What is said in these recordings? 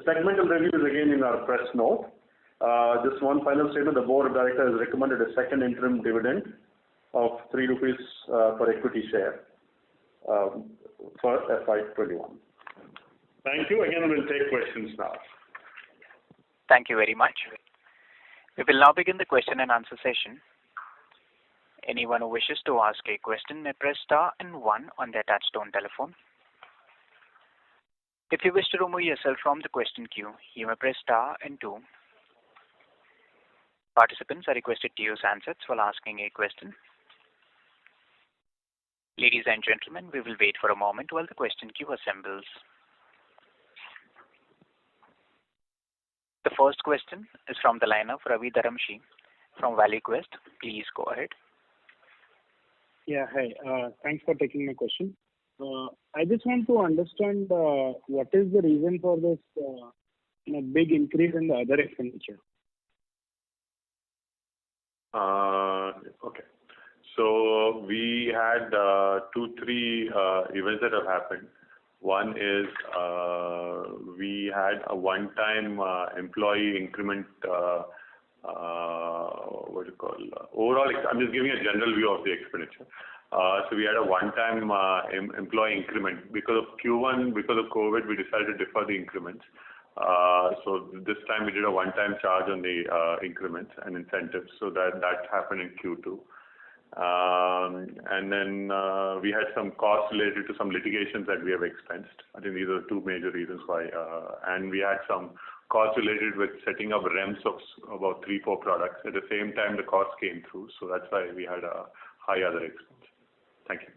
Segmental review is again in our press note. Just one final statement, the board of directors has recommended a second interim dividend of 3 rupees per equity share for FY21. Thank you. Again, we'll take questions now. Thank you very much. We will now begin the question and answer session. Anyone who wishes to ask a question may press star and 1 on their touchtone telephone. If you wish to remove yourself from the question queue, you may press star and 2. Participants are requested to use handsets while asking a question. Ladies and gentlemen, we will wait for a moment while the question queue assembles. The first question is from the line of Ravi Dharamshi from ValueQuest. Please go ahead. Yeah, hi. Thanks for taking my question. I just want to understand what is the reason for this big increase in the other expenditure. Okay. So we had 2-3 events that have happened. One is we had a one-time employee increment. Overall, I'm just giving a general view of the expenditure. So we had a one-time employee increment because of Q1, because of COVID. We decided to defer the increments. So this time we did a one-time charge on the increments and incentives. So that happened in Q2. And then we had some costs related to some litigations that we have expensed. I think these are the 2 major reasons why. And we had some costs related with setting up REMS of about 3-4 products. At the same time, the costs came through. So that's why we had a high other expense. Thank you.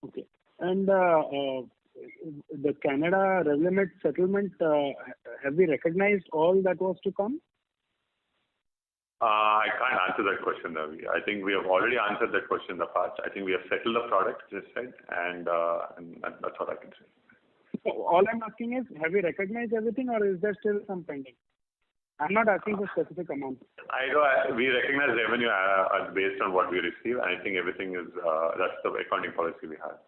Okay. And the Canada Revlimid settlement, have we recognized all that was to come? I can't answer that question, Ravi. I think we have already answered that question in the past. I think we have settled the product, just said, and that's all I can say. So all I'm asking is, have we recognized everything, or is there still some pending? I'm not asking for specific amount. We recognize revenue based on what we receive. I think everything is that's the accounting policy we have.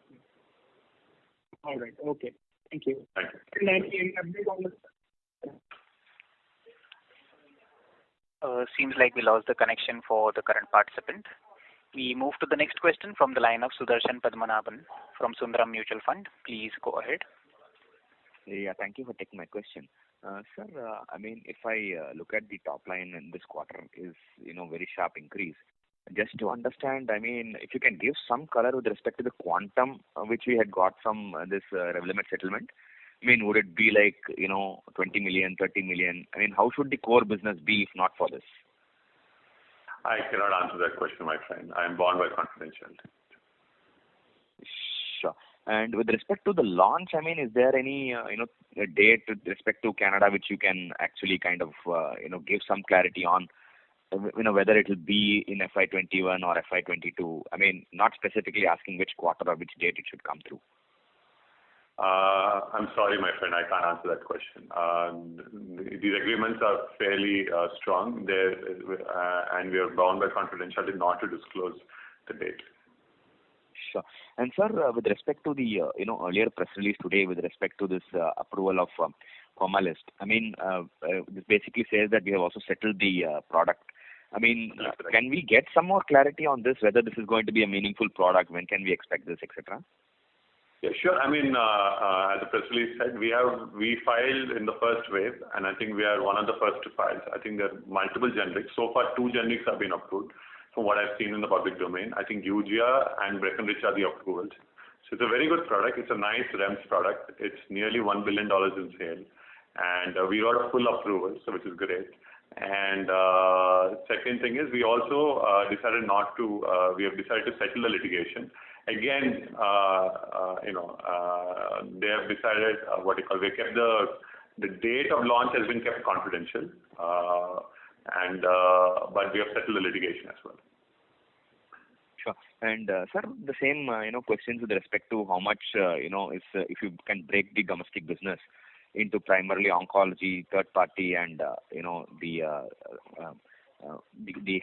All right. Okay. Thank you. Thank you. And any update on this? Seems like we lost the connection for the current participant. We move to the next question from the line of Sudarshan Padmanabhan from Sundaram Mutual Fund. Please go ahead. Yeah, thank you for taking my question. Sir, I mean, if I look at the top line in this quarter is, very sharp increase. Just to understand, I mean, if you can give some color with respect to the quantum which we had got from this Revlimid settlement. I mean, would it be like, 20 million, 30 million? I mean, how should the core business be if not for this? I cannot answer that question, my friend. I am bound by confidentiality. Sure. And with respect to the launch, I mean, is there any, a date with respect to Canada which you can actually kind of, give some clarity on, whether it will be in FY21 or FY22? I mean, not specifically asking which quarter or which date it should come through. I'm sorry, my friend, I can't answer that question. These agreements are fairly strong, and we are bound by confidentiality not to disclose the date. Sure. And sir, with respect to the earlier press release today with respect to this approval of Analysts, I mean, this basically says that we have also settled the product. I mean, can we get some more clarity on this, whether this is going to be a meaningful product, when can we expect this, etc.? Yeah, sure. I mean, as the press release said, we filed in the first wave, and I think we are one of the first to file. I think there are multiple generics. So far, 2 generics have been approved from what I've seen in the public domain. I think Eugia and Breckenridge are the approvals. So it's a very good product. It's a nice REMS product. It's nearly $1 billion in sale. And we got a full approval, so which is great. And second thing is we also decided we have decided to settle the litigation. Again, they have decided they kept the date of launch has been kept confidential, but we have settled the litigation as well. Sure. And sir, the same questions with respect to how much is if you can break the domestic business into primarily oncology, third party, and the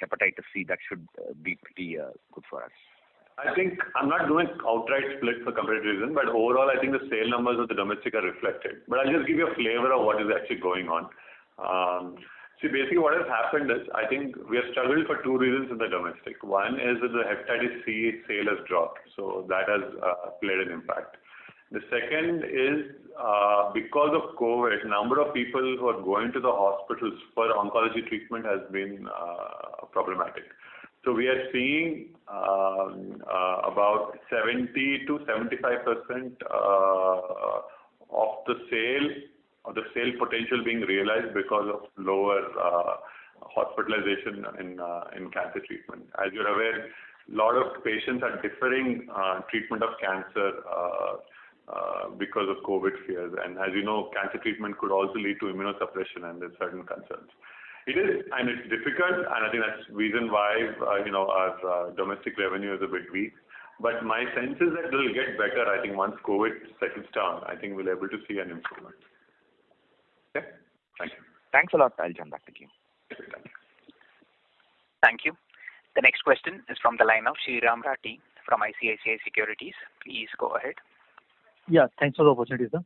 hepatitis C, that should be pretty good for us. I think I'm not doing outright split for competitive reason, but overall, I think the sale numbers of the domestic are reflected. But I'll just give you a flavor of what is actually going on. See, basically what has happened is, I think we have struggled for two reasons in the domestic. One is that the hepatitis C sale has dropped, so that has played an impact. The second is because of COVID, number of people who are going to the hospitals for oncology treatment has been problematic. So we are seeing about 70 to 75% of the sale potential being realized because of lower hospitalization in cancer treatment. As you're aware, a lot of patients are deferring treatment of cancer because of COVID fears, and as you know, cancer treatment could also lead to immunosuppression, and there's certain concerns. It is, and it's difficult, and I think that's the reason why our domestic revenue is a bit weak. But my sense is that it will get better. I think once COVID settles down, I think we'll be able to see an improvement. Okay, thank you. Thanks a lot. I'll jump back to you. Thank you. The next question is from the line of Sriram Rathi from ICICI Securities. Please go ahead. Yeah, thanks for the opportunity, sir.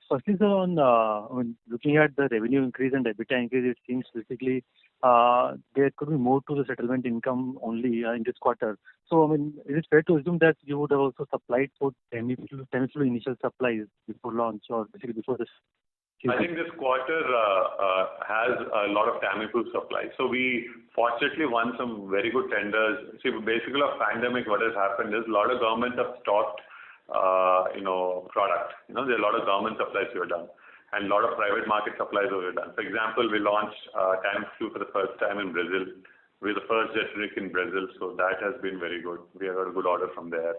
Firstly, sir, on looking at the revenue increase and EBITDA increase, it seems basically there could be more to the settlement income only in this quarter. So, I mean, is it fair to assume that you would have also supplied for Tamiflu initial supplies before launch or basically before this? I think this quarter has a lot of Tamiflu supply. So we fortunately won some very good tenders. See, basically of pandemic, what has happened is a lot of governments have stocked product. There are a lot of government supplies we have done, and a lot of private market supplies we have done. For example, we launched Tamiflu for the first time in Brazil. We're the first generic in Brazil, so that has been very good. We have got a good order from there.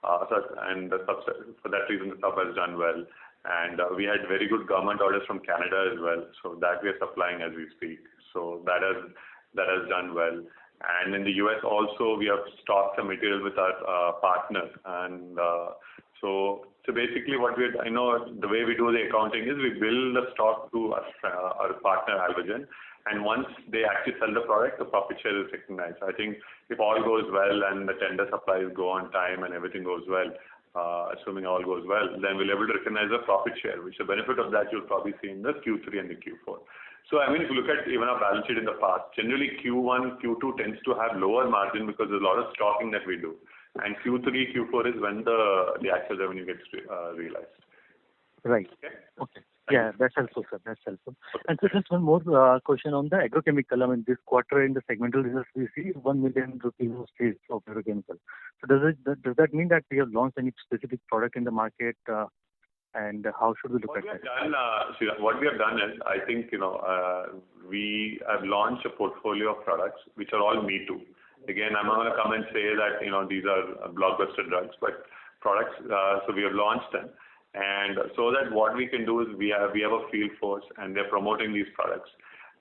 For that reason, the sub has done well. And we had very good government orders from Canada as well, so that we are supplying as we speak. So that has done well. And in the US also, we have stocked some material with our partners. And so basically what the way we do the accounting is we bill the stock to our partner Alvogen. And once they actually sell the product, the profit share is recognized. I think if all goes well and the tender supplies go on time and everything goes well, assuming all goes well, then we'll be able to recognize the profit share, which the benefit of that you'll probably see in the Q3 and the Q4. So, I mean, if you look at even our balance sheet in the past, generally Q1, Q2 tends to have lower margin because there's a lot of stocking that we do. And Q3, Q4 is when the actual revenue gets realized. Right. Okay. Yeah, that's helpful, sir. That's helpful. And so just one more question on the agrochemical. I mean, this quarter in the segmental results, we see 1 million rupees of sales of agrochemical. So does that mean that we have launched any specific product in the market? And how should we look at that? What we have done is, I think, we have launched a portfolio of products which are all Me Too. Again, I'm not going to come and say that, these are blockbuster drugs, but products, so we have launched them. And so that what we can do is we have a field force and they're promoting these products.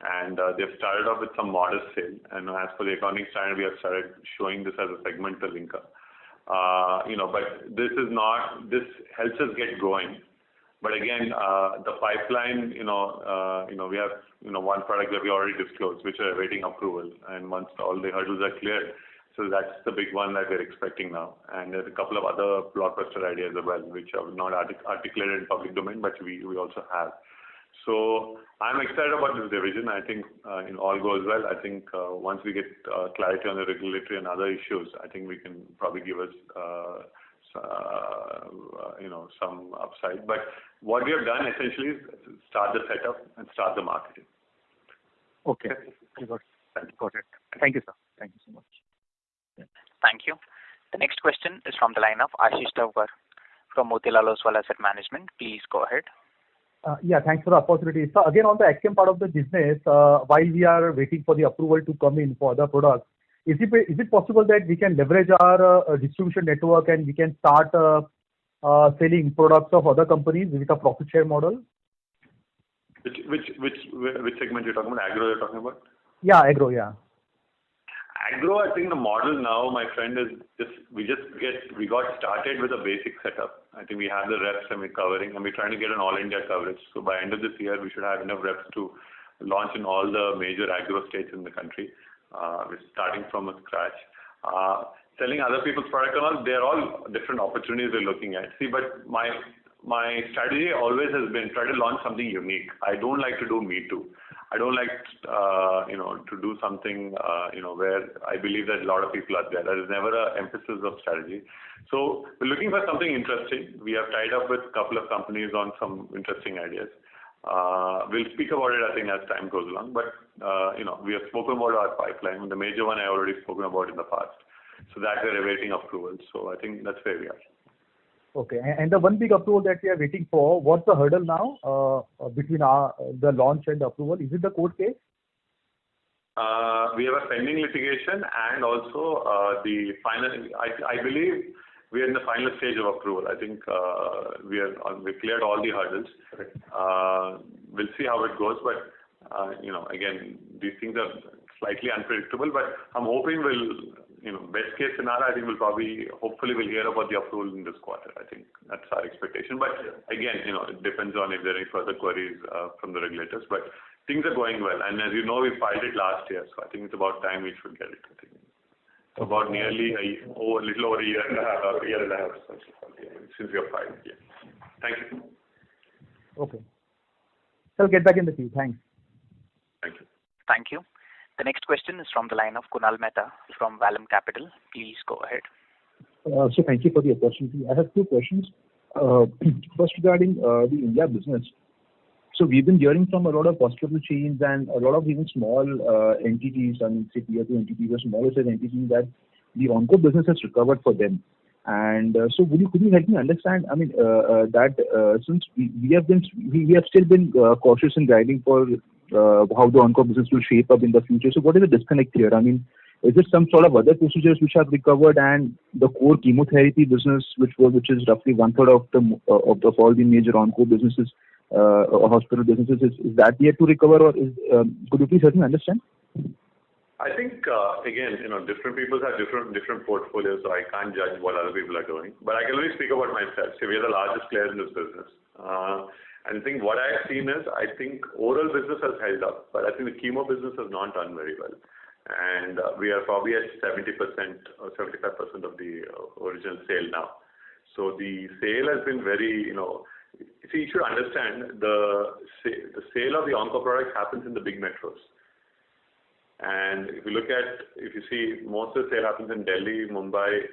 And they've started off with some modest sale. And as per the accounting standard, we have started showing this as a segmental income. But this helps us get going. But again, the pipeline, we have, one product that we already disclosed, which are awaiting approval. And once all the hurdles are cleared, so that's the big one that we're expecting now. And there's a couple of other blockbuster ideas as well, which are not articulated in public domain, but we also have. So I'm excited about this division. I think all goes well. I think once we get clarity on the regulatory and other issues, I think we can probably give us some upside. But what we have done essentially is start the setup and start the marketing. Okay. Got it. Thank you, sir. Thank you so much. Yeah. Thank you. The next question is from the line of Ashish Thakkar from Motilal Oswal Asset Management. Please go ahead. Yeah, thanks for the opportunity. So again, on the AgChem part of the business, while we are waiting for the approval to come in for other products, is it possible that we can leverage our distribution network and we can start selling products of other companies with a profit share model? Which segment you're talking about? Agro you're talking about? Yeah, agro, yeah. Agro, I think the model now, my friend, is we got started with a basic setup. I think we have the reps and we're covering, and we're trying to get an all-India coverage. So by end of this year, we should have enough reps to launch in all the major agro states in the country. We're starting from scratch. selling other people's product and all, they're all different opportunities we're looking at. See, but my strategy always has been try to launch something unique. I don't like to do me too. I don't like to do something where I believe that a lot of people are there. There is never an emphasis of strategy. So we're looking for something interesting. We have tied up with a couple of companies on some interesting ideas. We'll speak about it, I think, as time goes along. But we have spoken about our pipeline. The major one I already spoken about in the past. So that we're awaiting approval. So I think that's where we are. Okay. And the one big approval that we are waiting for, what's the hurdle now between the launch and the approval? Is it the court case? We have a pending litigation and also the final. I believe we are in the final stage of approval. I think we cleared all the hurdles. We'll see how it goes, but again, these things are slightly unpredictable. But I'm hoping best case scenario, I think hopefully we'll hear about the approval in this quarter. I think that's our expectation. But again, it depends on if there are any further queries from the regulators. But things are going well, and as you know, we filed it last year, so I think it's about time we should get it. I think about nearly a little over a year and a half since we have filed. Yeah. Thank you. Okay. So I'll get back in the queue. Thanks. Thank you. Thank you. The next question is from the line of Kunal Mehta from Vallum Capital. Please go ahead. So thank you for the opportunity. I have two questions. First, regarding the India business. So we've been hearing from a lot of hospital chains and a lot of even small entities, say tier 2 entities or smaller size entities, that the onco business has recovered for them. And so could you help me understand? I mean, that since we have still been cautious in guiding for how the onco business will shape up in the future. So what is the disconnect here? I mean, is it some sort of other procedures which have recovered, and the core chemotherapy business, which is roughly 1/3 of all the major onco businesses or hospital businesses, is that yet to recover, or could you please help me understand? I think again, different people have different portfolios, so I can't judge what other people are doing. But I can only speak about myself. So we are the largest player in this business. And I think what I've seen is, I think oral business has held up, but I think the chemo business has not done very well. And we are probably at 70% or 75% of the original sale now. So the sale has been very, see, you should understand the sale of the onco products happens in the big metros. And if you see, most of the sale happens in Delhi, Mumbai,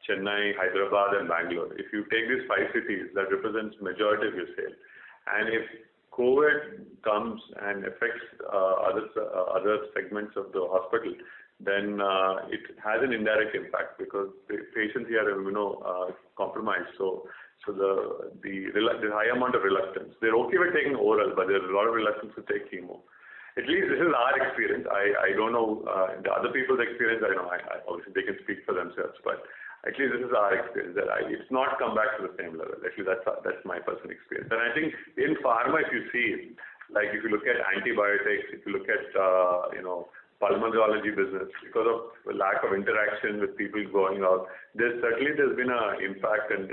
Chennai, Hyderabad, and Bangalore. If you take these 5 cities, that represents majority of your sale. And if COVID comes and affects other segments of the hospital, then it has an indirect impact because the patients here are compromised. So the high amount of reluctance. They're okay with taking oral, but there's a lot of reluctance to take chemo. At least this is our experience. I don't know the other people's experience. I know obviously they can speak for themselves, but at least this is our experience that it's not come back to the same level. At least that's my personal experience. And I think in pharma, if you see, like if you look at antibiotics, if you look at pulmonology business, because of the lack of interaction with people going out, there's been an impact and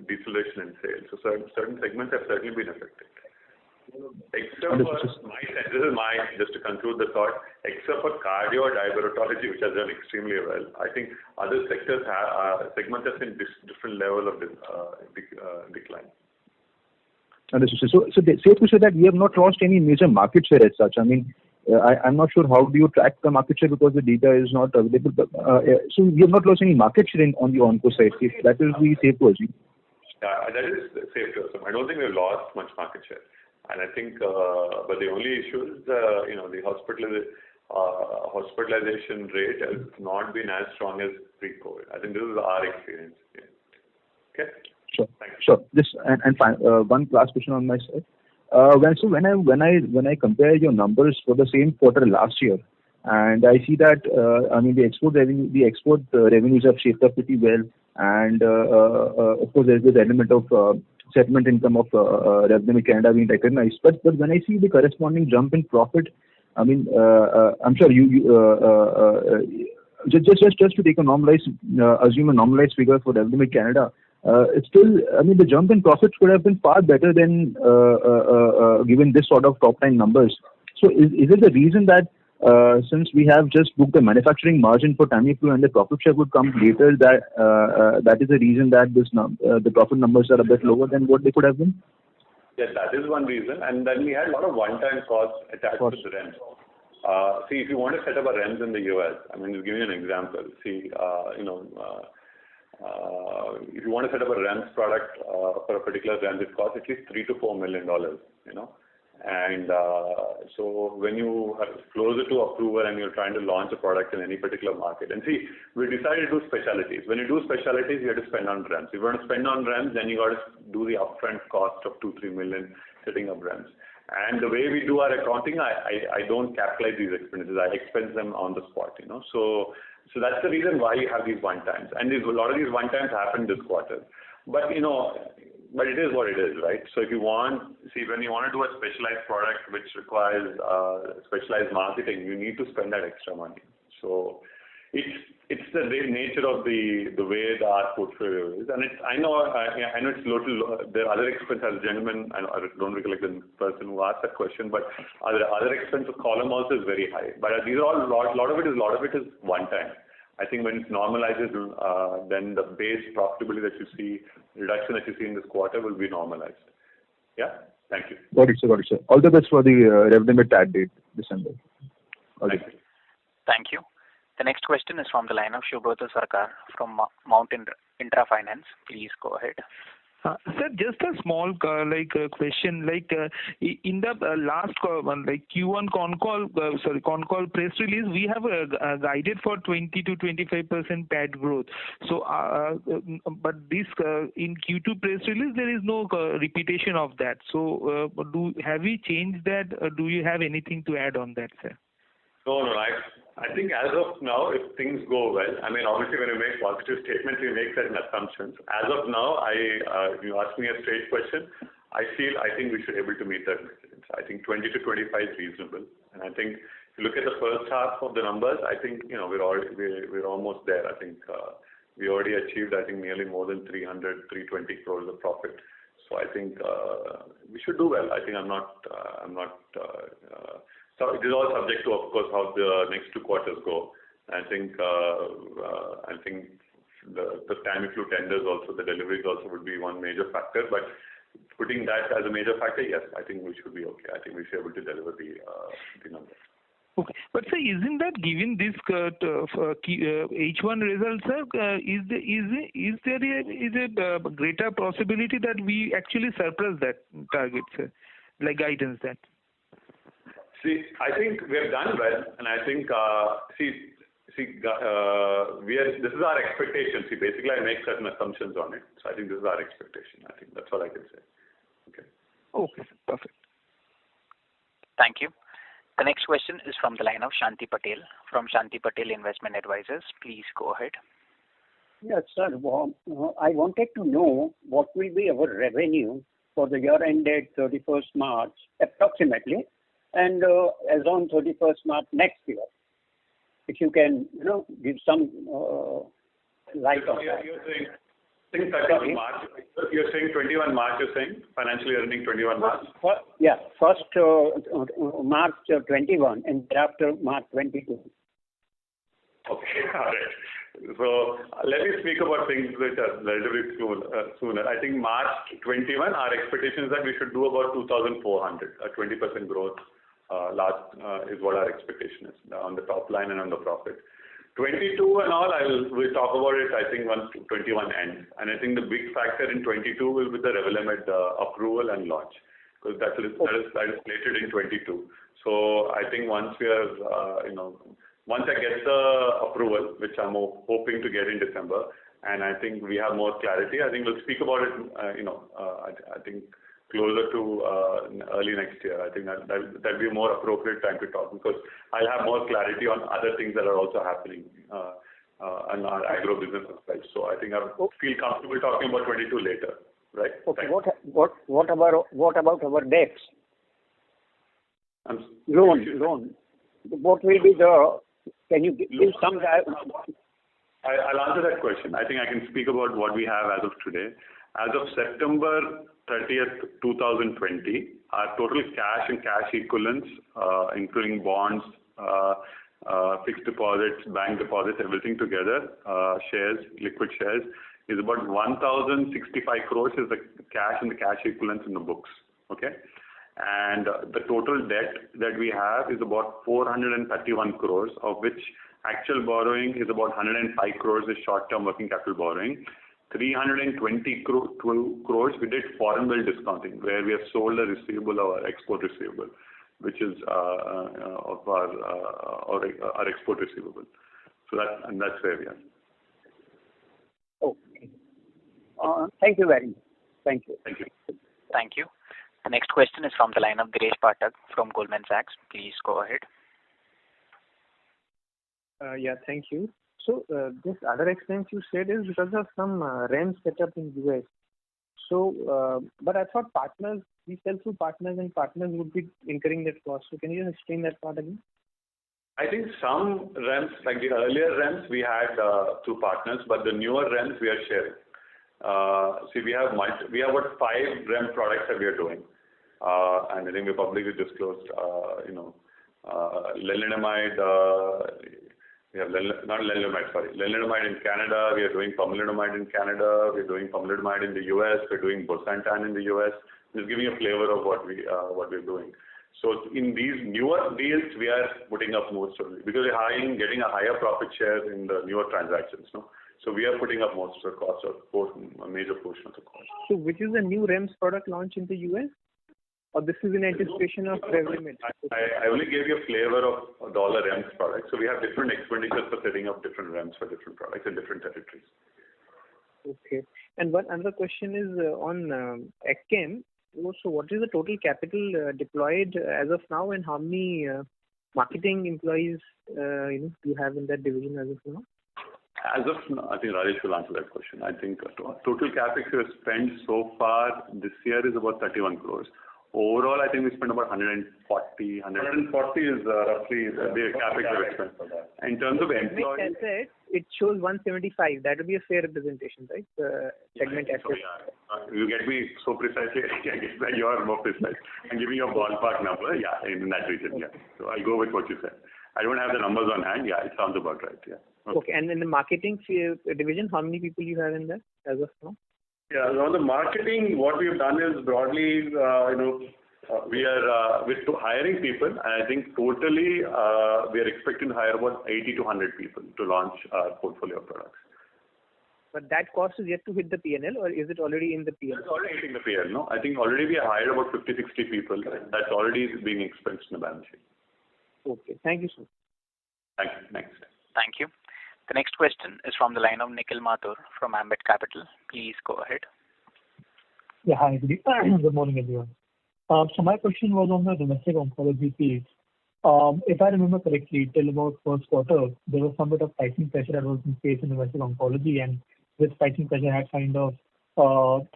deceleration in sales. So certain segments have certainly been affected. Except for just to conclude the thought, except for cardio or diabetology, which has done extremely well, I think other segments have seen different level of decline. Understood. So safe to say that we have not lost any major market share as such. I mean, I'm not sure how do you track the market share because the data is not available. But, so we have not lost any market share on the onco side. That will be safe to assume. Yeah, that is safe to assume. I don't think we've lost much market share. And I think, but the only issue is, the hospitalization rate has not been as strong as pre-COVID. I think this is our experience. Yeah. Okay. Sure. Thank you. Sure. Just and one last question on my side. When I compare your numbers for the same quarter last year, and I see that the export revenues have shaped up pretty well, and of course there's this element of settlement income of Revlimid Canada being recognized. But when I see the corresponding jump in profit, I'm sure you just to take assume a normalized figure for Revlimid Canada. It's still, the jump in profits could have been far better than given this sort of top line numbers. So is it the reason that since we have just booked the manufacturing margin for Tamiflu and the profit share would come later, that is the reason that the profit numbers are a bit lower than what they could have been? Yes, that is one reason. And then we had a lot of one-time costs attached to the REMS. See, if you want to set up a REMS in the US, I mean, to give you an example. See, if you want to set up a REMS product for a particular REMS, it costs at least $3 to $4 million. And so when you are closer to approval and you're trying to launch a product in any particular market, and see, we decided to do specialties. When you do specialties, you have to spend on REMS. If you want to spend on REMS, then you got to do the upfront cost of $2-3 million setting up REMS. And the way we do our accounting, I don't capitalize these expenses. I expense them on the spot. So that's the reason why you have these one times. And a lot of these one times happened this quarter. But but it is what it is, right? So if you want, when you want to do a specialized product which requires specialized marketing, you need to spend that extra money. So it's the nature of the way our portfolio is, and I know it's little. There are other expenses. As a gentleman, I don't recollect the person who asked that question, but other expenses column also is very high. But these are all lot of it is one time. I think when it normalizes, then the base profitability that you see, reduction that you see in this quarter will be normalized. Yeah? Thank you. Got it, sir. All the best for the Revlimid TAT date, December. Thank you. Thank you. The next question is from the line of Shubhrata Sarkar from Mount Intra Finance. Please go ahead. Sir, just a small question. In the last Q1 con call press release, we have guided for 20 to 25% PAT growth. So, but this in Q2 press release there is no repetition of that. So, have we changed that? Do you have anything to add on that, sir? No. I think as of now, if things go well, I mean, obviously when you make positive statements, you make certain assumptions. As of now, if you ask me a straight question, I think we should be able to meet that guidance. I think 20 to 25 is reasonable, and I think if you look at the first half of the numbers, I think we're almost there. I think we already achieved nearly more than 320 crores of profit. So I think we should do well. I think I'm not. So it is all subject to, of course, how the next 2 quarters go. I think the Tamiflu tenders also, the deliveries also would be one major factor. But putting that as a major factor, yes, I think we should be okay. I think we should be able to deliver the numbers. Okay, but sir, isn't that given this H1 results, sir? Is there a greater possibility that we actually surpass that target, sir, like guidance that? See, I think we have done well, and I think this is our expectation. See, basically, I make certain assumptions on it, so I think this is our expectation. I think that's all I can say. Okay. Okay, perfect. Thank you. The next question is from the line of Shanti Patel from Shanti Patel Investment Advisors. Please go ahead. Yes, sir. I wanted to know what will be our revenue for the year ended 31st March, approximately, and as on 31st March next year. If you can, give some light on that. You're saying 31 March. You're saying 21 March. You're saying financial year ending 21 March. First March 21 and thereafter March 22. Okay, all right. So let me speak about things which are relatively sooner. I think March 21, our expectation is that we should do about 2,400, a 20% growth. Is what our expectation is on the top line and on the profit. 22 and all, we'll talk about it. I think once 21 ends, and I think the big factor in 22 will be the Revlimid approval and launch, because that is slated in 22. So I think once we are, once I get the approval, which I'm hoping to get in December, and I think we have more clarity, I think we'll speak about it. I think closer to early next year. I think that'll be a more appropriate time to talk, because I'll have more clarity on other things that are also happening in our agro business as well. So I think I feel comfortable talking about 22 later, right? Okay. What about our debts? Loan. What will be the? Can you give some? I'll answer that question. I think I can speak about what we have as of today. As of September 30th, 2020, our total cash and cash equivalents, including bonds, fixed deposits, bank deposits, everything together, shares, liquid shares, is about 1,065 crores is the cash and the cash equivalents in the books. Okay? And the total debt that we have is about 431 crores, of which actual borrowing is about 105 crores is short-term working capital borrowing. 320 crores we did foreign bill discounting, where we have sold a receivable or export receivable, which is of our export receivable. So that's where we are. Okay. Thank you very much. Thank you. Thank you. Thank you. The next question is from the line of Girish Pathak from Goldman Sachs. Please go ahead. Yeah, thank you. So this other expense you said is because of some REMS set up in US. So, but I thought partners, we sell through partners and partners would be incurring that cost. So can you just explain that part again? I think some REMS, like the earlier REMS, we had through partners, but the newer REMS we are sharing. See, we have about 5 REM products that we are doing, and I think we publicly disclosed, lenalidomide. We have lenalidomide in Canada. We are doing pomalidomide in Canada. We are doing pomalidomide in the US. We're doing bosentan in the US. Just giving a flavor of what we're doing. So in these newer deals, we are putting up most of it because we're getting a higher profit share in the newer transactions. No? So we are putting up most of the cost, or a major portion of the cost. So which is the new REMS product launch in the US? Or this is in anticipation of Revlimid? I only gave you a flavor of the all the REMS products. So we have different expenditures for setting up different REMS for different products in different territories. Okay. And one other question is on AgChem. So what is the total capital deployed as of now, and how many marketing employees you have in that division as of now? As of now, I think Rajesh will answer that question. I think total capex we have spent so far this year is about 31 crores. Overall, I think we spent about 140 is roughly the capex we have spent. In terms of employees, it shows 175. That would be a fair representation, right? Segment assets. You get me so precisely. I guess that you are more precise. I'm giving you a ballpark number. Yeah, in that region. Yeah. So I'll go with what you said. I don't have the numbers on hand. Yeah, it sounds about right. Yeah. Okay. And in the marketing division, how many people you have in there as of now? Yeah, on the marketing, what we've done is broadly, we're hiring people, and I think totally we are expecting to hire about 80 to 100 people to launch our portfolio of products. But that cost is yet to hit the P&L, or is it already in the P&L? It's already hitting the P&L, no? I think already we have hired about 50, 60 people. That's already being expensed in the balance sheet. Okay. Thank you, sir. Thank you. Next. Thank you. The next question is from the line of Nikhil Mathur from Ambit Capital. Please go ahead. Yeah, hi. Good morning, everyone. So my question was on the domestic oncology piece. If I remember correctly, till about first quarter, there was some bit of pricing pressure that was in place in domestic oncology, and this pricing pressure had kind of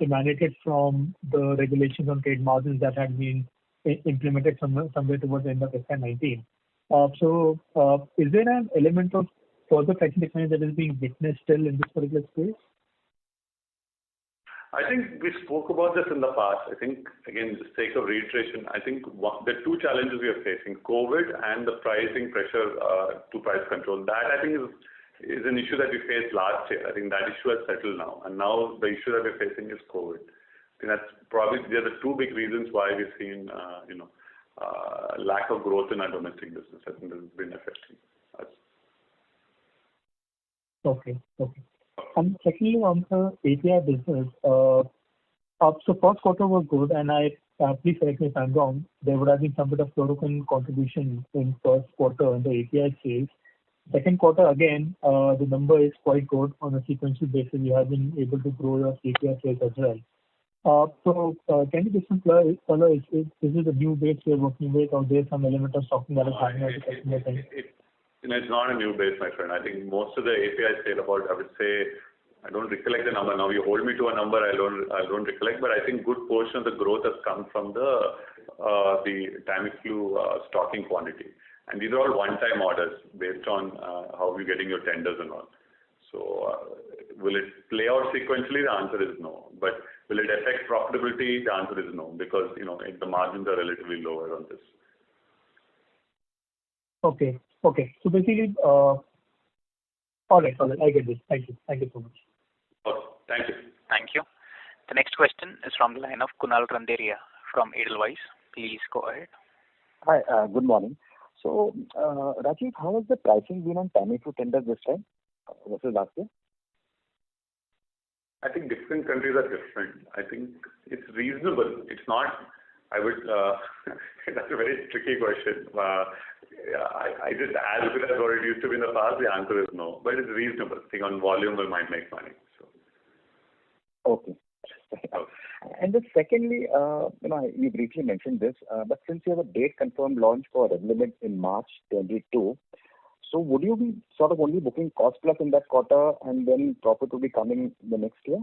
emanated from the regulations on trade margins that had been implemented somewhere towards the end of FY19. So is there an element of further pricing decline that is being witnessed still in this particular space? I think we spoke about this in the past. I think, again, the sake of reiteration, I think the two challenges we are facing, COVID and the pricing pressure to price control. That, I think, is an issue that we faced last year. I think that issue has settled now. And now the issue that we're facing is COVID. I think that's probably, they're the two big reasons why we've seen, lack of growth in our domestic business. I think this has been affecting us. Okay. And secondly, on the API business, so first quarter was good, and please correct me if I'm wrong, there would have been some bit of fluoroquine contribution in first quarter in the API sales. Second quarter, again, the number is quite good on a sequential basis. You have been able to grow your API sales as well. So can you give some color? Is it a new base you're working with, or there's some element of stocking that is happening at the customer end? It's not a new base, my friend. I think most of the API sale about, I would say, I don't recollect the number now. You hold me to a number, I don't recollect, but I think good portion of the growth has come from the Tamiflu stocking quantity. And these are all one-time orders based on how you're getting your tenders and all. So will it play out sequentially? The answer is no. But will it affect profitability? The answer is no, because the margins are relatively lower on this. Okay. So basically, all right. I get this. Thank you so much. Okay. Thank you. Thank you. The next question is from the line of Kunal Randeria from Edelweiss. Please go ahead. Hi, good morning. So, Rajiv, how has the pricing been on Tamiflu tender this time versus last year? I think different countries are different. I think it's reasonable. It's not. I would. That's a very tricky question. I just ask it as what it used to be in the past. The answer is no, but it's reasonable. I think on volume we might make money. So. Okay. And then secondly, you briefly mentioned this, but since you have a date confirmed launch for Revlimid in March 22, so would you be sort of only booking cost plus in that quarter and then profit will be coming the next year?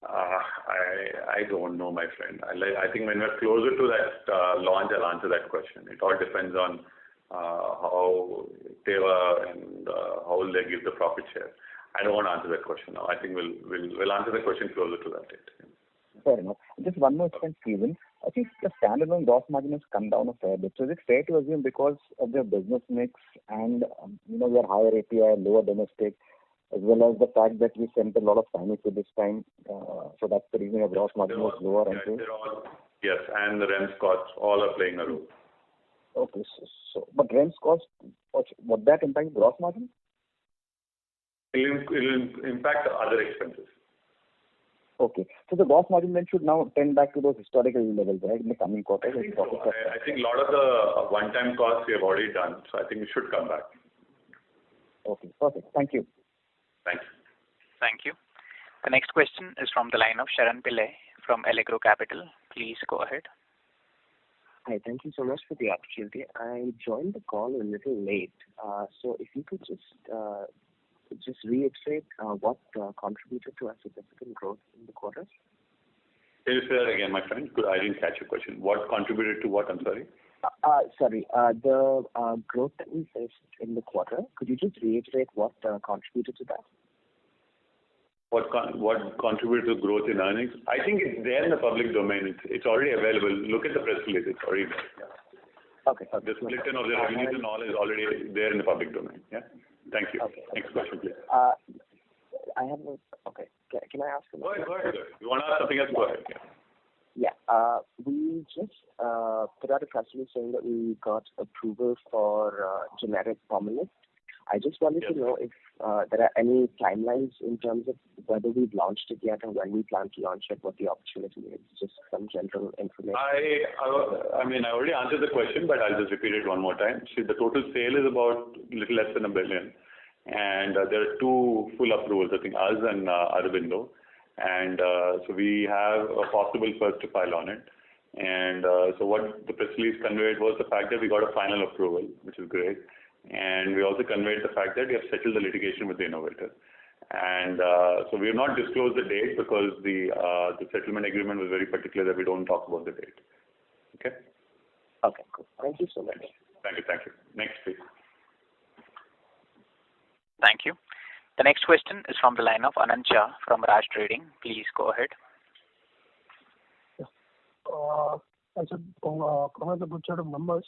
I don't know, my friend. I think when we're closer to that launch, I'll answer that question. It all depends on how Teva and how will they give the profit share. I don't want to answer that question now. I think we'll answer the question closer to that date. Fair enough. Just one more expense, Steven. I think the standalone gross margin has come down a fair bit. So is it fair to assume because of their business mix and your higher API, lower domestic, as well as the fact that we sent a lot of Tamiflu this time, so that's the reason your gross margin was lower? Yes, and the REMS costs all are playing a role. Okay, but REMS cost, would that impact gross margin? It will impact other expenses. Okay. So the gross margin then should now tend back to those historical levels, right, in the coming quarters? I think so. I think a lot of the one-time costs we have already done, so I think it should come back. Okay, perfect. Thank you. Thanks. Thank you. The next question is from the line of Sharan Pillai from Allegro Capital. Please go ahead. Hi, thank you so much for the opportunity. I joined the call a little late, so if you could just reiterate what contributed to a significant growth in the quarter? Can you say that again, my friend? I didn't catch your question. What contributed to what? I'm sorry. The growth that we faced in the quarter. Could you just reiterate what contributed to that? What contributed to growth in earnings? I think it's there in the public domain. It's already available. Look at the press release. It's already there. Yeah. Okay. The split of the revenues and all is already there in the public domain. Yeah. Thank you. Okay. Next question, please. I have no. Okay. Can I ask? Go ahead. You want to ask something else? Go ahead. Yeah. We just put out a press release saying that we got approval for generic Pomalyst. I just wanted to know if there are any timelines in terms of whether we've launched it yet or when we plan to launch it, what the opportunity is, just some general information. I mean, I already answered the question, but I'll just repeat it one more time. See, the total sale is about a little less than $1 billion. And there are two full approvals, I think, us and Aurobindo. And so we have a possible first to file on it. And so what the press release conveyed was the fact that we got a final approval, which is great. And we also conveyed the fact that we have settled the litigation with the innovator. And so we have not disclosed the date because the settlement agreement was very particular that we don't talk about the date. Okay? Okay, cool. Thank you so much. Thank you. Next, please. Thank you. The next question is from the line of Anand Shah from Raj Trading. Please go ahead. I said, comment a good set of numbers.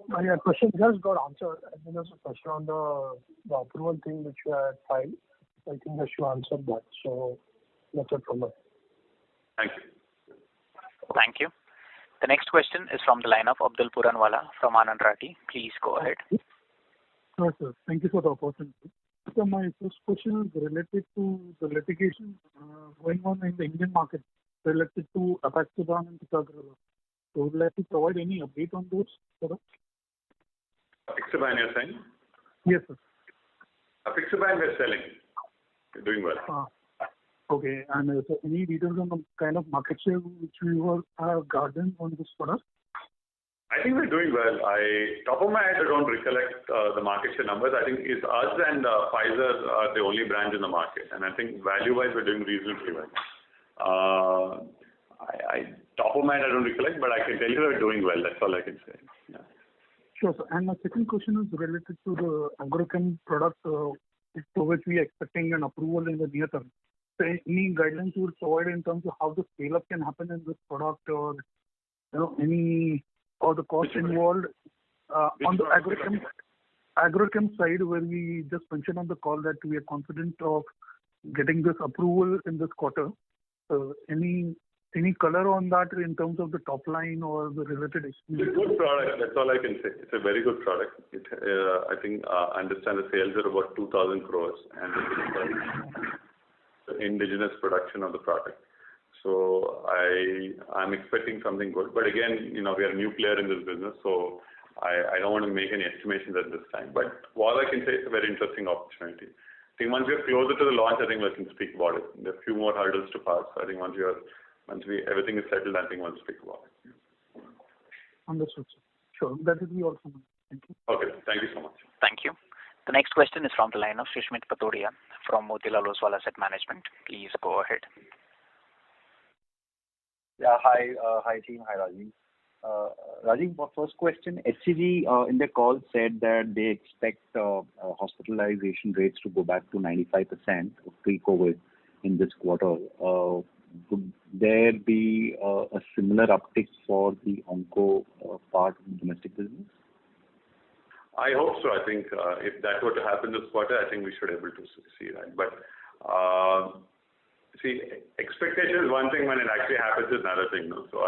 My question just got answered. I think there's a question on the approval thing which you had filed. I think that you answered that. So that's it from me. Thank you. Thank you. The next question is from the line of Abdul Puranwala from Anand Rathi. Please go ahead. Sure, sir. Thank you for the opportunity. So my first question is related to the litigation going on in the Indian market related to Apixaban and Ticagrelor. So would you like to provide any update on those products? Apixaban, you're saying? Yes, sir. Apixaban we're selling. We're doing well. Okay. And so any details on the kind of market share which we have garnered on this product? I think we're doing well. Top of my head, I don't recollect the market share numbers. I think it's us and Pfizer are the only brands in the market. And I think value-wise, we're doing reasonably well. Top of my head, I don't recollect, but I can tell you we're doing well. That's all I can say. Yeah. Sure, sir. And my second question is related to the agrochem product to which we are expecting an approval in the near term. So any guidelines you would provide in terms of how the scale-up can happen in this product or, or the cost involved? On the agrochem side, where we just mentioned on the call that we are confident of getting this approval in this quarter. Any color on that in terms of the top line or the related It's a good product. That's all I can say. It's a very good product. I think I understand the sales are about 2,000 crores, and the indigenous production of the product. So I'm expecting something good. But again, we are a new player in this business, so I don't want to make any estimations at this time. But all I can say, it's a very interesting opportunity. I think once we are closer to the launch, I think we can speak about it. There are a few more hurdles to pass. So I think once everything is settled, I think we'll speak about it. Understood, sir. Sure. That will be all from me. Thank you. Okay. Thank you so much. Thank you. The next question is from the line of Sushmit Patodia from Motilal Oswal Asset Management. Please go ahead. Yeah. Hi team. Hi Rajiv. Rajiv, my first question, HCG in their call said that they expect hospitalization rates to go back to 95% of pre-COVID in this quarter. Would there be a similar uptick for the onco part of the domestic business? I hope so. I think if that were to happen this quarter, I think we should be able to see that. But see, expectation is one thing, when it actually happens is another thing. No? So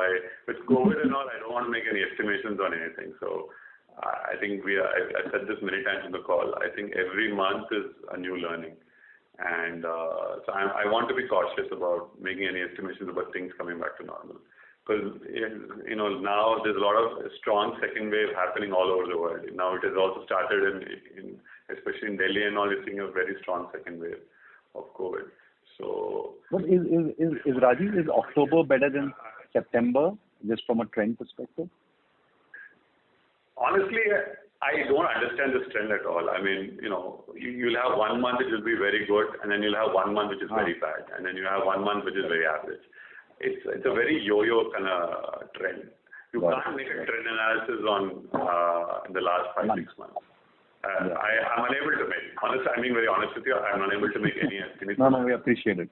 with COVID and all, I don't want to make any estimations on anything. So I think I said this many times in the call. I think every month is a new learning. And so I want to be cautious about making any estimations about things coming back to normal. Because now there's a lot of strong second wave happening all over the world. Now it has also started especially in Delhi and all, you're seeing a very strong second wave of COVID. So, but is Rajiv, is October better than September, just from a trend perspective? Honestly, I don't understand this trend at all. I mean, you'll have 1 month which will be very good, and then you'll have 1 month which is very bad, and then you have 1 month which is very average. It's a very yo-yo kind of trend. You can't make a trend analysis on the last 5-6 months. I'm unable to make. Honestly, I'm being very honest with you. I'm unable to make any estimate. No, we appreciate it.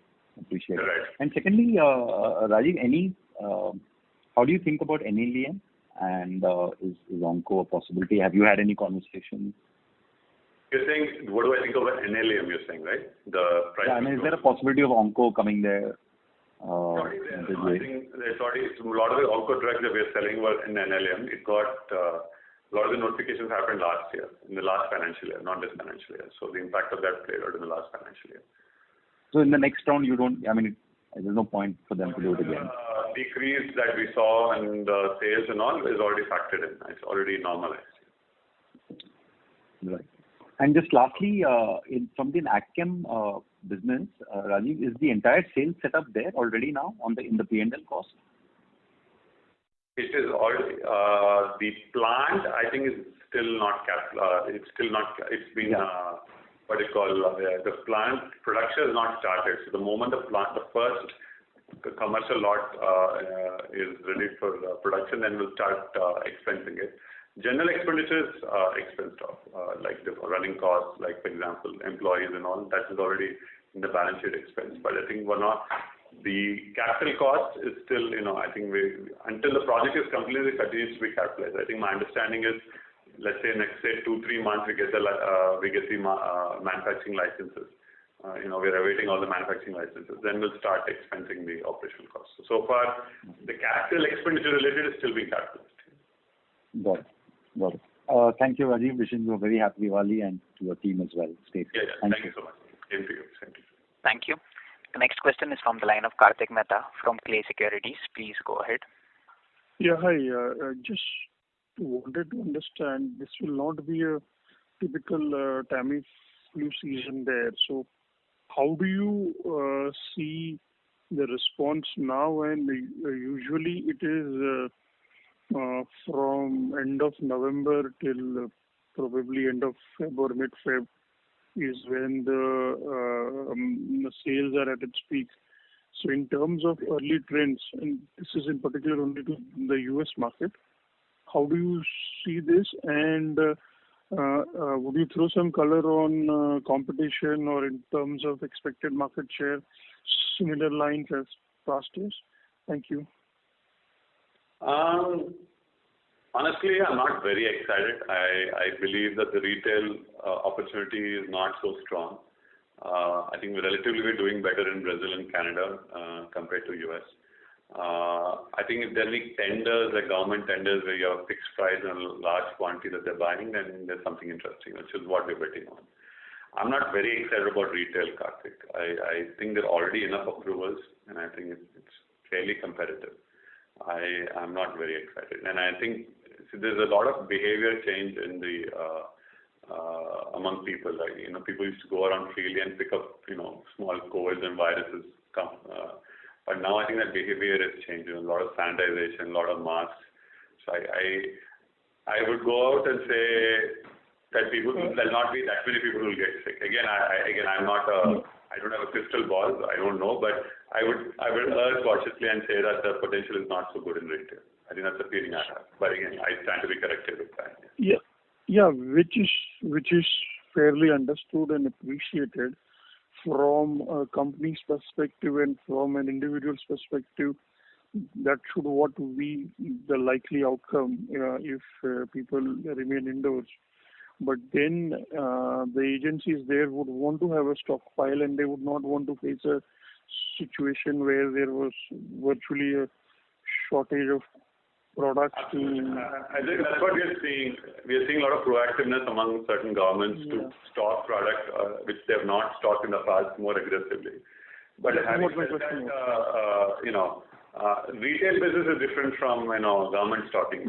Right. And secondly, Rajiv, how do you think about NLEM? And is onco a possibility? Have you had any conversations? You're saying, what do I think about NLEM, you're saying, right? The price. Yeah, I mean, is there a possibility of onco coming there? I think there's already a lot of the onco drugs that we're selling were in NLEM. It got a lot of the notifications happened last year, in the last financial year, not this financial year. So the impact of that played out in the last financial year. So in the next round, there's no point for them to do it again. Decrease that we saw in the sales and all is already factored in. It's already normalized. Right. And just lastly, from the AgChem business, Rajiv, is the entire sales set up there already now in the P&L cost? It is already the plant. I think is still not it's still not. It's been what do you call the plant production has not started. So the moment the first commercial lot is ready for production, then we'll start expensing it. General expenditures expensed off, like the running costs, like for example, employees and all. That is already in the balance sheet expense. But I think the capital cost is still, I think until the project is completed, it continues to be capitalized. I think my understanding is, let's say next 2-3 months we get the manufacturing licenses. We're awaiting all the manufacturing licenses. Then we'll start expensing the operational costs. So far, the capital expenditure related is still being capitalized. Got it. Thank you, Rajiv. Wishing you a very happy Diwali and to your team as well. Stay safe. Yeah. Thank you so much. Same to you. Thank you. The next question is from the line of Kartik Mehta from Clay Securities. Please go ahead. Yeah, hi. Just wanted to understand, this will not be a typical Tamiflu season there. So how do you see the response now? And usually it is from end of November till probably end of Feb or mid-Feb is when the sales are at its peak. So in terms of early trends, and this is in particular only to the US market, how do you see this? And would you throw some color on competition or in terms of expected market share, similar lines as past years? Thank you. Honestly, I'm not very excited. I believe that the retail opportunity is not so strong. I think we're relatively doing better in Brazil and Canada compared to US. I think if there are any tenders, like government tenders, where you have a fixed price and a large quantity that they're buying, then there's something interesting, which is what we're betting on. I'm not very excited about retail, Karthik. I think there are already enough approvals, and I think it's fairly competitive. I'm not very excited, and I think there's a lot of behavior change in the among people. Like, people used to go around freely and pick up, small colds and viruses come. But now I think that behavior is changing. A lot of sanitization, a lot of masks. So I would go out and say that there'll not be that many people who will get sick. Again, I'm not I don't have a crystal ball. I don't know, but I would urge cautiously and say that the potential is not so good in retail. I think that's the feeling I have. But again, I stand to be corrected with that. Yeah, which is fairly understood and appreciated from a company's perspective and from an individual's perspective. That should what be the likely outcome if people remain indoors. But then the agencies there would want to have a stockpile, and they would not want to face a situation where there was virtually a shortage of products. I think that's what we are seeing. We are seeing a lot of proactiveness among certain governments to stock products which they have not stocked in the past more aggressively. But having said that, retail business is different from government stocking.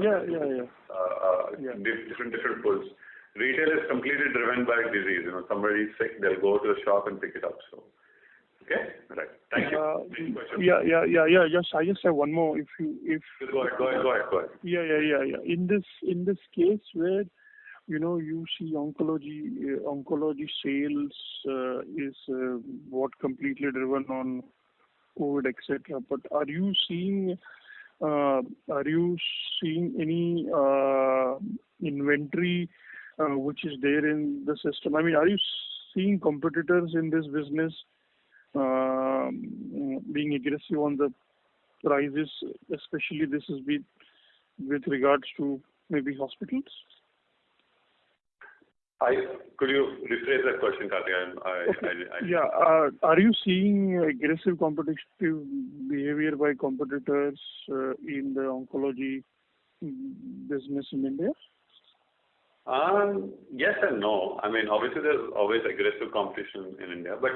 Different pulls. Retail is completely driven by disease. Somebody's sick, they'll go to the shop and pick it up. So, okay, right. Thank you. Yes, I just have one more. If go ahead. Yeah. In this case where you see oncology sales is what completely driven on COVID, etc. But are you seeing any inventory which is there in the system? I mean, are you seeing competitors in this business being aggressive on the prices, especially this is with regards to maybe hospitals? Could you rephrase that question, Karthik? Are you seeing aggressive competitive behavior by competitors in the oncology business in India? Yes and no. I mean, obviously there's always aggressive competition in India, but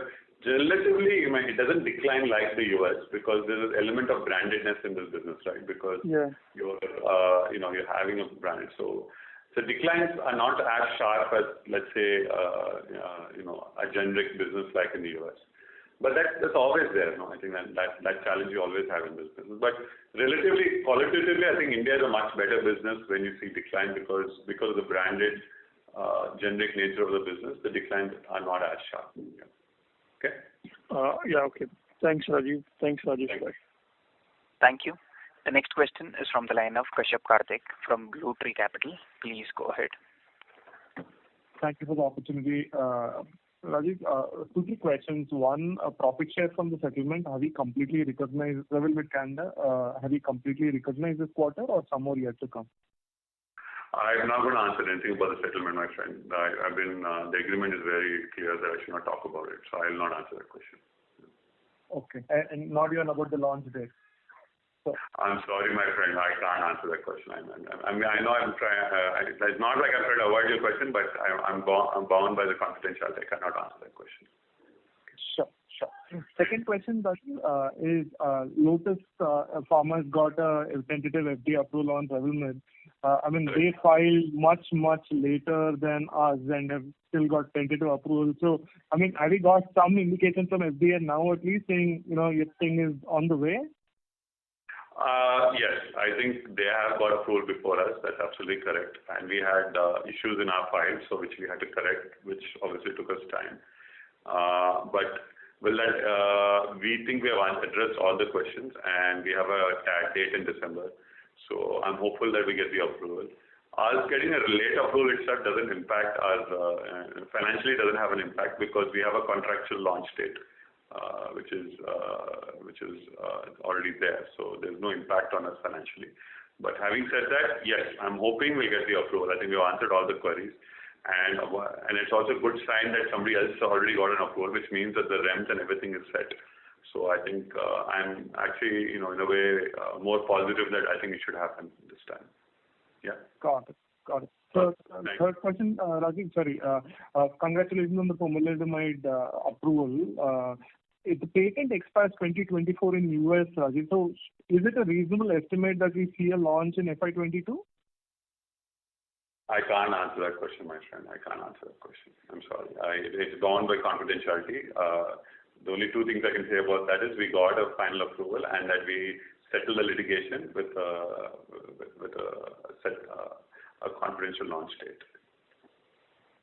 relatively, it doesn't decline like the US because there's an element of brandedness in this business, right? Because you're having a brand. So declines are not as sharp as, let's say, a generic business like in the US. But that's always there. I think that challenge you always have in this business. But relatively, qualitatively, I think India is a much better business when you see decline because of the branded generic nature of the business. The declines are not as sharp. Okay. Okay. Thanks, Rajiv. Thanks, Rajesh. Thank you. The next question is from the line of Kashyap Karthik from Blue Tree Capital. Please go ahead. Thank you for the opportunity. Rajiv, 2-3 questions. One, profit share from the settlement. Have we completely recognized level with Canada? Have we completely recognized this quarter or some more yet to come? I'm not going to answer anything about the settlement, my friend. The agreement is very clear that I should not talk about it, so I will not answer that question. Okay. And not even about the launch date? So, I'm sorry, my friend. I can't answer that question. I mean, I know I'm trying. It's not like I'm trying to avoid your question, but I'm bound by the confidentiality. I cannot answer that question. Sure. Second question, Rajiv, is Lotus Pharma has got a tentative FDA approval on Revlimid. I mean, they filed much later than us and have still got tentative approval. So, I mean, have we got some indication from FDA now at least saying, your thing is on the way? Yes, I think they have got approval before us. That's absolutely correct. And we had issues in our files, so which we had to correct, which obviously took us time. But we think we have addressed all the questions, and we have a tag date in December. So I'm hopeful that we get the approval. Us getting a late approval itself doesn't impact our financially doesn't have an impact because we have a contractual launch date. Which is already there, so there's no impact on us financially. But having said that, yes, I'm hoping we'll get the approval. I think we've answered all the queries. And it's also a good sign that somebody else already got an approval, which means that the REMS and everything is set. So I think I'm actually, in a way, more positive that I think it should happen this time. Yeah. Got it. So, third question, Rajiv, sorry. Congratulations on the pomalidomide approval. If the patent expires 2024 in US, Rajiv, so is it a reasonable estimate that we see a launch in FY22? I can't answer that question, my friend. I can't answer that question. I'm sorry. It's bound by confidentiality. The only two things I can say about that is we got a final approval and that we settled the litigation with a confidential launch date.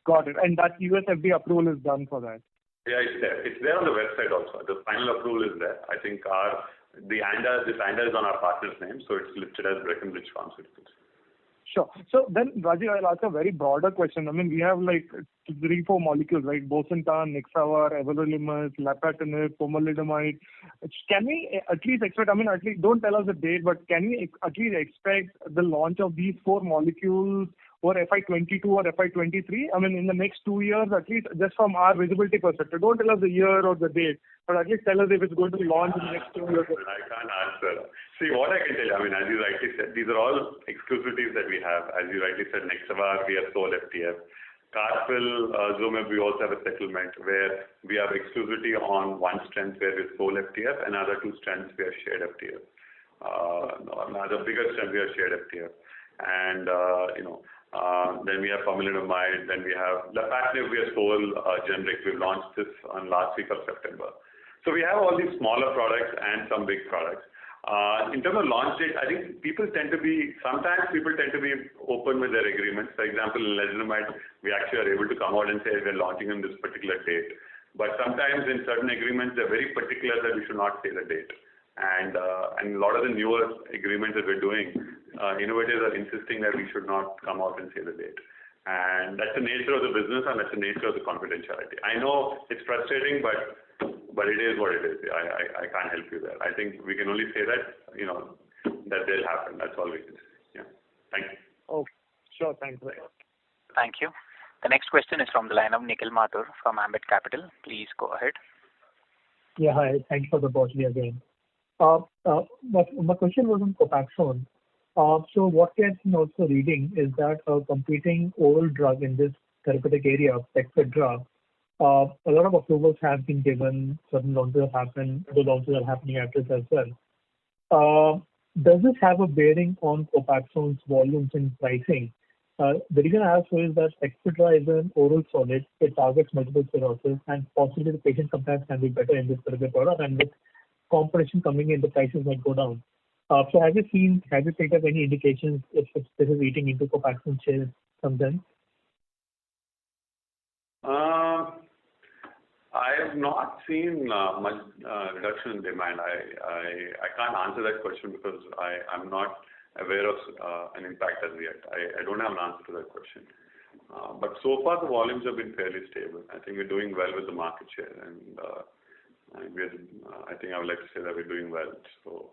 Got it. And that US FDA approval is done for that? Yeah, it's there. It's there on the website also. The final approval is there. I think this ANDA is on our partner's name, so it's listed as Breckenridge Pharmaceuticals. Sure. So then, Rajiv, I'll ask a very broader question. I mean, we have like 3-4 molecules, right? Bosentan, Nixavar, everolimus, lapatinib, pomalidomide. Can we at least expect, don't tell us the date, but can we at least expect the launch of these 4 molecules or FY22 or FY23? I mean, in the next 2 years, at least just from our visibility perspective. Don't tell us the year or the date, but at least tell us if it's going to launch in the next 2 years. I can't answer. See, what I can tell you, as you rightly said, these are all exclusivities that we have. As you rightly said, Nixavar, we have sole FTF. Carfil, Zomib, we also have a settlement where we have exclusivity on one strength where we have sole FTF and other 2 strengths we have shared FTF. Another bigger strength we have shared FTF. And, then we have pomalidomide, then we have lapatinib, we have sole generic. We launched this on last week of September. So we have all these smaller products and some big products. In terms of launch date, I think sometimes people tend to be open with their agreements. For example, in leslimumab, we actually are able to come out and say we're launching on this particular date. But sometimes in certain agreements, they're very particular that we should not say the date. And a lot of the newer agreements that we're doing, innovators are insisting that we should not come out and say the date. And that's the nature of the business and that's the nature of the confidentiality. I know it's frustrating, but it is what it is. I can't help you there. I think we can only say that, that they'll happen. That's all we can say. Yeah. Thank you. Okay. Sure. Thanks. Thank you. The next question is from the line of Nikhil Mathur from Ambit Capital. Please go ahead. Yeah, hi. Thank you for the opportunity again. My question was on Copaxone. So what we have been also reading is that a competing oral drug in this therapeutic area, Expenditure, a lot of approvals have been given, certain launches have happened, the launches are happening at this as well. Does this have a bearing on Copaxone's volumes and pricing? The reason I ask is that Expenditure is an oral solid, it targets multiple sclerosis, and possibly the patient sometimes can be better in this particular product, and with competition coming in, the prices might go down. So have you picked up any indications if this is eating into Copaxone shares from them? I have not seen much reduction in demand. I can't answer that question because I'm not aware of an impact as yet. I don't have an answer to that question. But so far the volumes have been fairly stable. I think we're doing well with the market share, and I think I would like to say that we're doing well. So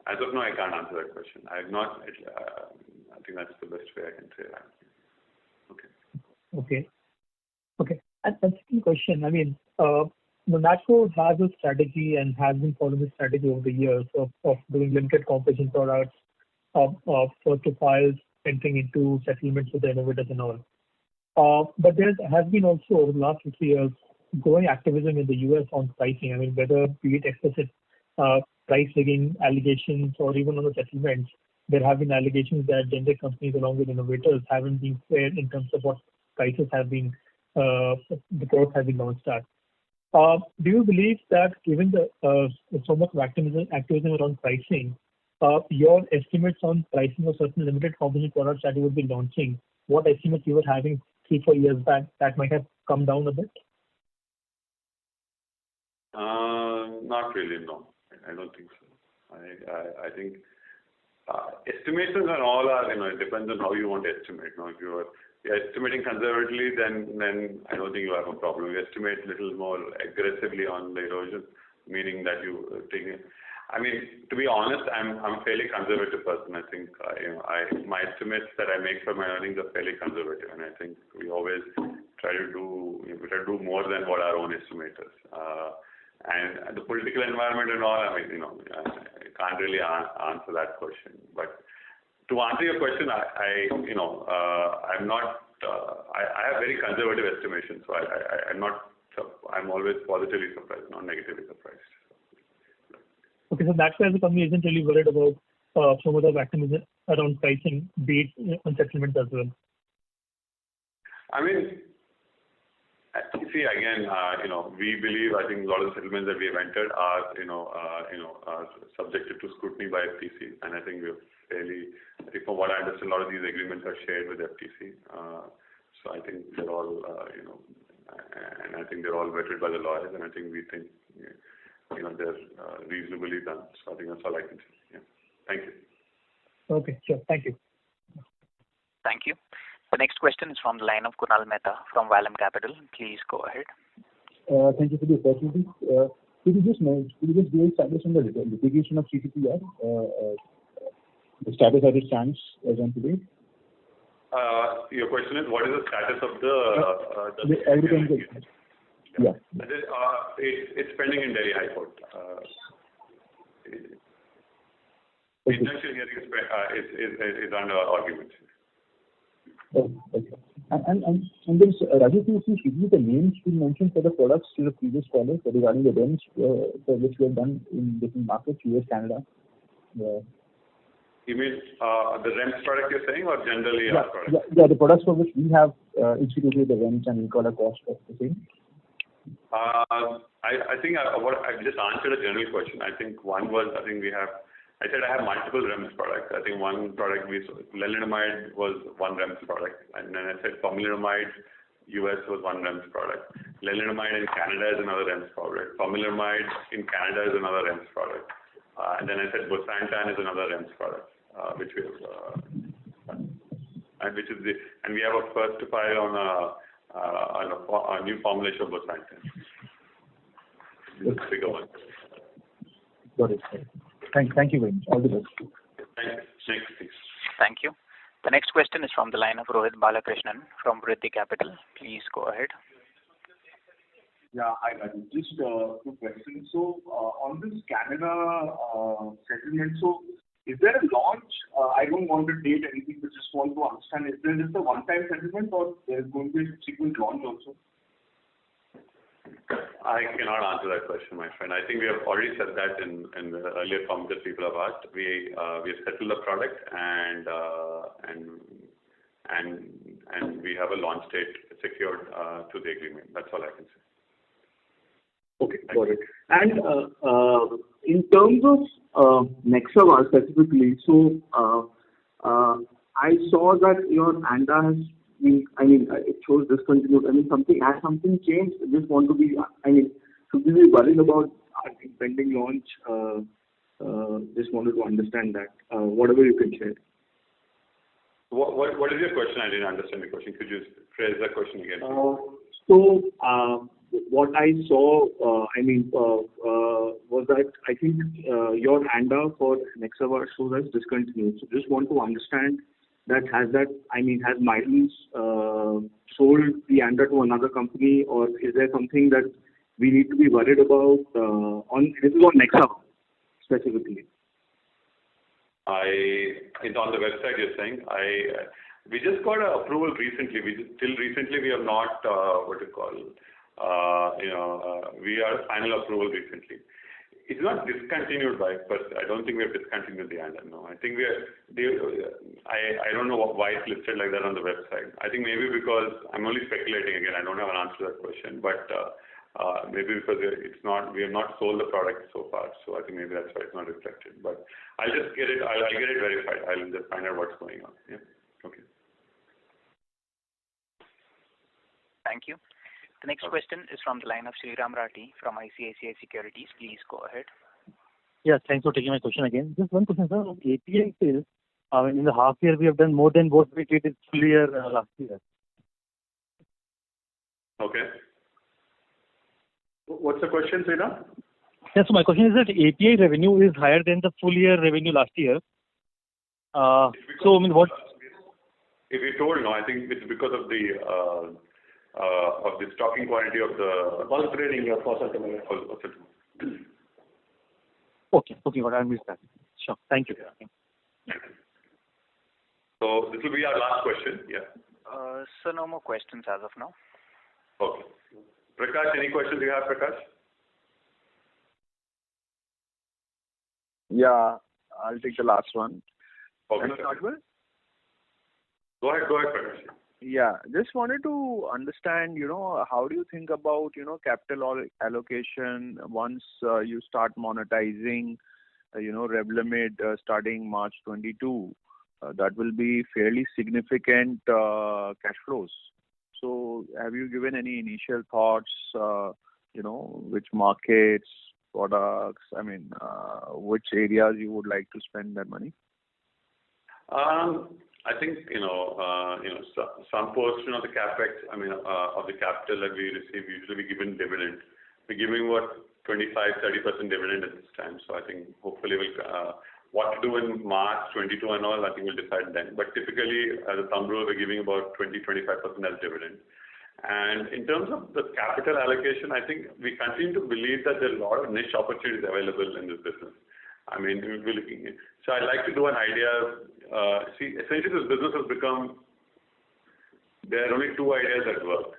as of now, I can't answer that question. I think that's the best way I can say that. Okay. And second question, Natco has a strategy and has been following this strategy over the years of doing limited competition products, of first to files, entering into settlements with the innovators and all. But there has been also over the last 6 years growing activism in the US on pricing. Whether be it explicit price rigging allegations or even on the settlements, there have been allegations that generic companies along with innovators haven't been fair in terms of what prices have been, the growth has been launched at. Do you believe that given the so much of activism around pricing, your estimates on pricing of certain limited competition products that you would be launching, what estimates you were having 3-4 years back, that might have come down a bit? Not really, no. I don't think so. I think estimations and all are, it depends on how you want to estimate. If you're estimating conservatively, then I don't think you have a problem. You estimate a little more aggressively on the erosion, meaning that you take it. I mean, to be honest, I'm a fairly conservative person. I think my estimates that I make for my earnings are fairly conservative, and I think we always try to do more than what our own estimate is. And the political environment and all, I mean, I can't really answer that question. But to answer your question, I'm not. I have very conservative estimations, so I'm not. I'm always positively surprised, not negatively surprised. Okay, so that's why the company isn't really worried about some of the activism around pricing, be it on settlements as well. I mean, see again, we believe. I think a lot of the settlements that we have entered are, are subjected to scrutiny by FTC, and I think we're fairly. I think from what I understand, a lot of these agreements are shared with FTC. So I think they're all, and I think they're all vetted by the lawyers, and I think we think. They're reasonably done. So I think that's all I can say. Yeah. Thank you. Okay, sure. Thank you. Thank you. The next question is from the line of Kunal Mehta from Vallum Capital. Please go ahead. Thank you for the opportunity. Could you just give a status on the litigation of CTPR? The status as it stands as on today? Your question is, what is the status of the everything? Yeah. It's pending in Delhi High Court. Okay. Injunction hearing is under argument. Okay. And there's Rajesh, if you give me the names you mentioned for the products to the previous caller regarding the REMS for which we have done in different markets, US, Canada. Yeah. You mean the REMS product you're saying, or generally our product? Yeah, the products for which we have instituted the REMS and incurred a cost of the same. I think I just answered a general question. I think one was, I said I have multiple REMS products. I think one product lenalidomide was one REMS product, and then I said pomalidomide US was one REMS product. Lenalidomide in Canada is another REMS product. Pomalidomide in Canada is another REMS product. And then I said bosantan is another REMS product, which we have, and we have a first to file on a new formulation of bosantan. This is a bigger one. Got it. Thank you very much. All the best. Thanks. Next, please. Thank you. The next question is from the line of Rohit Balakrishnan from Vriddhi Capital. Please go ahead. Yeah, hi, Rajesh. Just two questions. So, on this Canada settlement, so is there a launch? I don't want to date anything, but just want to understand, is there just a one-time settlement or there is going to be a subsequent launch also? I cannot answer that question, my friend. I think we have already said that in the earlier comments that people have asked. We have settled the product and we have a launch date secured to the agreement. That's all I can say. Okay, got it. And in terms of Nexavar specifically, so I saw that your ANDA has been, it shows discontinued. Has something changed? I just want to be, should we be worried about our impending launch? Just wanted to understand that. Whatever you can share. What is your question? I didn't understand the question. Could you phrase that question again? What I saw, was that I think your ANDA for Nexavar shows as discontinued. So just want to understand that has Mylan's sold the ANDA to another company, or is there something that we need to be worried about? This is on Nexavar specifically. It's on the website you're saying. We just got an approval recently. Till recently we have not we are final approval recently. It's not discontinued but I don't think we have discontinued the ANDA. No, I think I don't know why it's listed like that on the website. I think maybe because I'm only speculating again. I don't have an answer to that question, but maybe because we have not sold the product so far. So I think maybe that's why it's not reflected. But I'll just get it. I'll get it verified. I'll just find out what's going on. Yeah. Okay. Thank you. The next question is from the line of Sriram Rathi from ICICI Securities. Please go ahead. Yeah, thanks for taking my question again. Just one question, sir. On API sales, in the half year we have done more than what we did in full year last year. Okay. What's the question, Sriram? Yeah, so my question is that API revenue is higher than the full year revenue last year. So, I mean, what? If we told, no, I think it's because of the stocking quantity of the bulk trading of fossil. Okay, got it. I missed that. Sure. Thank you. So this will be our last question. Yeah. So no more questions as of now. Okay. Prakash, any questions you have, Prakash? Yeah, I'll take the last one. Okay. Go ahead, Prakash. Yeah, just wanted to understand, how do you think about, capital allocation once you start monetizing, Revlimid starting March 22? That will be fairly significant cash flows. So have you given any initial thoughts, which markets, products, which areas you would like to spend that money? I think, some portion of the capex, of the capital that we receive, usually we give in dividend. We're giving 25-30% dividend at this time. So I think hopefully what to do in March 22 and all, I think we'll decide then. But typically, as a thumb rule, we're giving about 20-25% as dividend. And in terms of the capital allocation, I think we continue to believe that there are a lot of niche opportunities available in this business. We're looking at. So I'd like to do an idea. Essentially this business has become, there are only two ideas that work.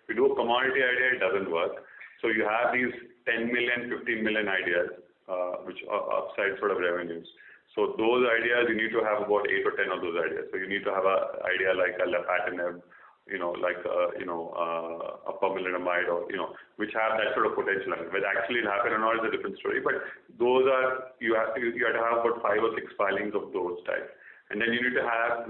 We do a commodity idea, it doesn't work. So you have these 10 million, 15 million ideas, which are upside sort of revenues. So those ideas, you need to have about 8 or 10 of those ideas. So you need to have an idea like a lapatinib, a pomalidomide, or which have that sort of potential. Whether actually it'll happen or not is a different story. But those are you have to have about 5 or 6 filings of those types, and then you need to have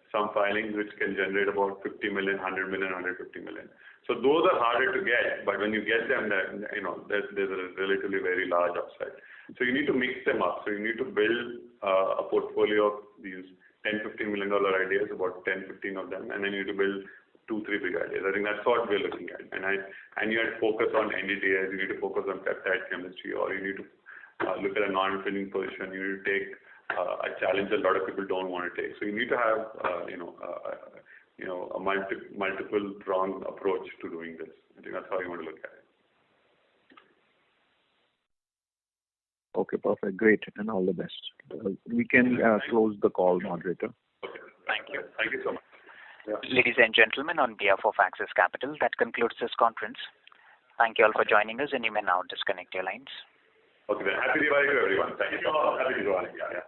some filings which can generate about 50 million, 100 million, 150 million. So those are harder to get, but when you get them, then there's a relatively very large upside. So you need to mix them up. So you need to build a portfolio of these $10-15 million ideas, about 10-15 of them, and then you need to build 2-3 big ideas. I think that's what we're looking at. And you have to focus on NDDs, you need to focus on peptide chemistry, or you need to look at a non-filling position. You need to take a challenge that a lot of people don't want to take. So you need to have a multiple pronged approach to doing this. I think that's how you want to look at it. Okay, perfect. Great. And all the best. We can close the call, moderator. Okay. Thank you. Thank you so much. Yeah. Ladies and gentlemen, on behalf of Axis Capital, that concludes this conference. Thank you all for joining us, and you may now disconnect your lines. Okay, then. Happy Diwali to everyone. Thank you all. Happy Diwali. Yeah.